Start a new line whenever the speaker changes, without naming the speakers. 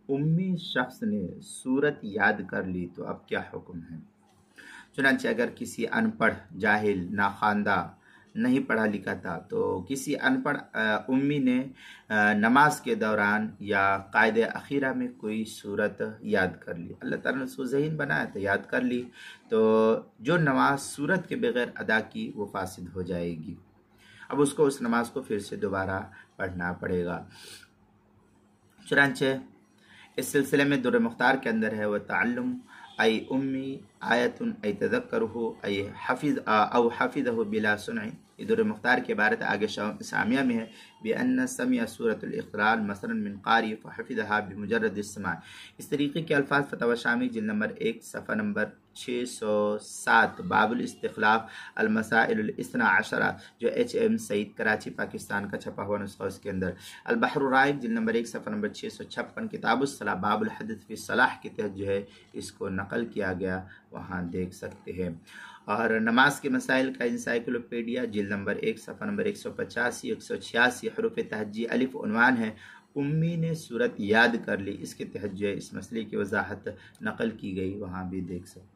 امی شخص نے سورت یاد کر لی تو اب کیا حکم ہے؟ چنانچہ اگر کسی ان پڑھ، جاہل، ناخواندہ، نہیں پڑھا لکھا تھا تو کسی ان پڑھ امی نے نماز کے دوران یا قائد اخیرہ میں کوئی صورت یاد کر لی، اللہ تعالیٰ نے اس کو ذہین بنایا تو یاد کر لی، تو جو نماز صورت کے بغیر ادا کی وہ فاسد ہو جائے گی، اب اس کو اس نماز کو پھر سے دوبارہ پڑھنا پڑے گا۔ چنانچہ اس سلسلے میں در مختار کے اندر ہے وہ تعلم ای امی آیت ای تذکرہ ای حفظ او حفظہ بلا سنع، یہ در مختار کے عبارت آگے سامیہ میں ہے بأن سمع سورة الاقرار مثلا من قاری فحفظها بمجرد السماع، اس طریقے کے الفاظ فتاوی شامی جلد نمبر 1 صفحہ نمبر 607 باب الاستخلاف المسائل الاثنا عشرہ جو HM سعید کراچی پاکستان کا چھپا ہوا نسخہ، اس کے اندر البحر الرائق جلد نمبر 1 صفحہ نمبر 656 کتاب الصلاح باب الحدث فی الصلاح کے تحت جو ہے اس کو نقل کیا گیا، وہاں دیکھ سکتے ہیں۔ اور نماز کے مسائل کا انسائکلوپیڈیا جلد نمبر 1 صفحہ نمبر 185 186 حروف تہجی الف عنوان ہے امی نے صورت یاد کر لی، اس کے تحت جو ہے اس مسئلے کی وضاحت نقل کی گئی، وہاں بھی دیکھ سکتے ہیں۔